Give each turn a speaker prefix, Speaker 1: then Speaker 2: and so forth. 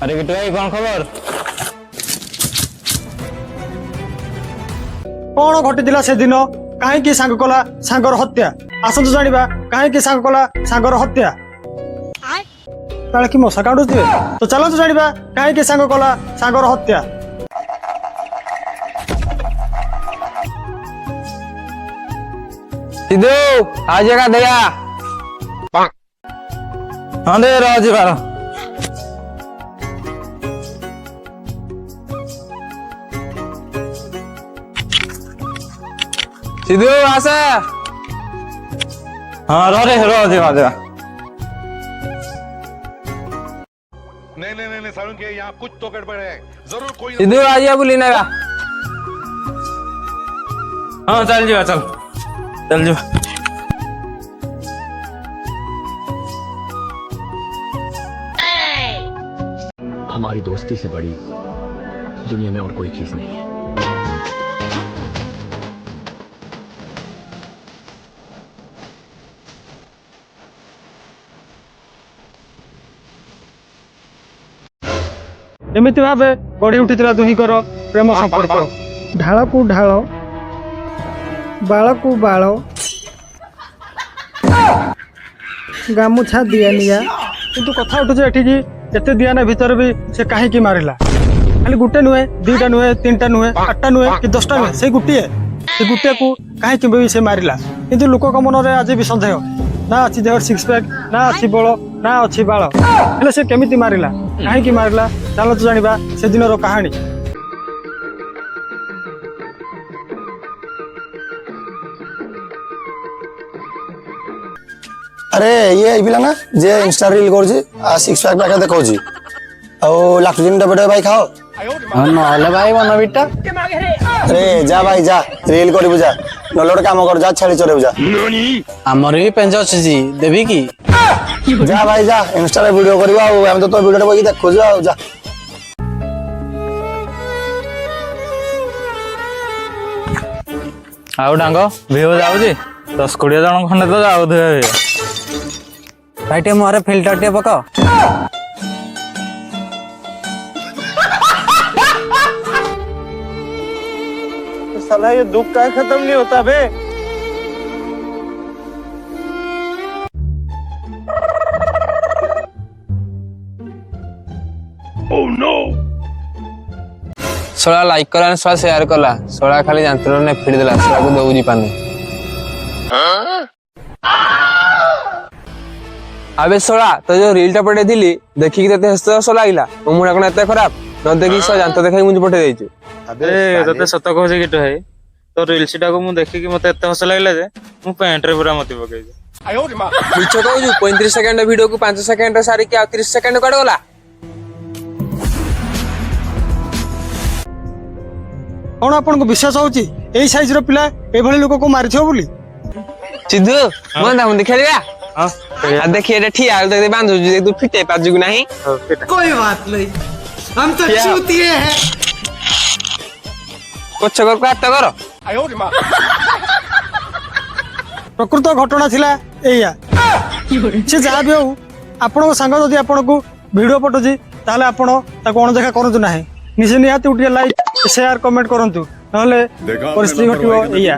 Speaker 1: अरे किटू भाई कौन खबर?
Speaker 2: कौन घटी से दिन कहीं सांग कला सांगर हत्या आसतु जाना कहीं सांग कला सांगर हत्या काले कि मशा काटुथे तो चलतु जाना कहीं सांग कला सांगर हत्या।
Speaker 1: सिद्धू आज जगह दया हाँ दे रहा जुगाड़ सिद्धू आसे हाँ रो रे रो जुगाड़ जुगाड़
Speaker 3: नहीं सारुण के यहाँ कुछ तो गड़बड़ है जरूर कोई।
Speaker 1: सिद्धू आ जा बोली ना हाँ चल जो चल जो
Speaker 4: हमारी दोस्ती से बड़ी दुनिया में और कोई चीज नहीं है।
Speaker 2: एमती भाव गढ़ी उठी दुहीकर प्रेम संपर्क ढाल को ढाल बाल को बाल गामुछा दिया निया किंतु कथा उठुचे एठिकी एते दियाना भीतर भी से कहीं मारिला खाली गुटे नुहे दीटा नुहे तीनटा नुहे आठटा नुहे कि 10टा नुहे से गुटे को कहीं भी से मारिला किंतु लोक मन में आज भी सन्देह ना अच्छी देह सिक्स पैक ना अच्छी बल ना अच्छी बाल हेले से केमिति मारिला कहीं मारिला चलतु जाना से दिन कहानी।
Speaker 5: अरे ये पिला ना जे इंस्टा रील कर सिक्स पैक पैक देखौछि आ लाक्टोजिन डबे भाई खाओ
Speaker 1: नहले भाई बन बिटा
Speaker 5: अरे जा भाई जा रील करिबु जा नलोड काम कर जा छाड़ी चरेबु जा
Speaker 1: हमर भी पेंज अछि जी देबी की
Speaker 5: जा भाई जा इंस्टा रे वीडियो करबा आ हम तो वीडियो बई देखो जा
Speaker 1: आउ डांग भिव जाउजी 10-20 जन खंडे तो जाउ थे भाई टे मोरे फिल्टर टे पकाओ
Speaker 2: साला ये दुख का खत्म नहीं होता बे।
Speaker 1: सोला लाइक कला सोला शेयर कला सोला खाली जंत्र ने फिर देला सोला को दउजी पानी अबे सोला तो जो रील टा पटे दिली देखि के तते हस हस लागला ओ मुडा कोन एते खराब न देखि सो जंत्र देखाई मुझे पटे देइछु
Speaker 6: अबे तते सत कहजे किटो है तो रील्स टा को मु देखि कि मते एते हस लागला जे मु पैंट रे पूरा मति पकै जे
Speaker 1: मिछ कहू 35 सेकंड वीडियो को 5 सेकंड रे सारी के 30 सेकंड काड गला
Speaker 2: कौन आपन को विश्वास होची एई साइज रो पिला ए भली लोक को मारि थियो बोली
Speaker 1: सिद्धू मन दाम खेलिया हां देखिए एटा ठिया दे बांधु जे तू फिटे पाजु नहीं
Speaker 7: कोई बात नहीं हम तो चूतिए हैं
Speaker 1: कुछ कर काट करो
Speaker 2: प्रकृत घटना थिला एया से जहाँ भी हो आपण सांग जदि आपण को वीडियो पठुची ताले आपण ताको अणदेखा करंतु नाही निजे निहाती उठिए लाइक शेयर कमेंट करंतु नहले परिस्थिति घटियो एया।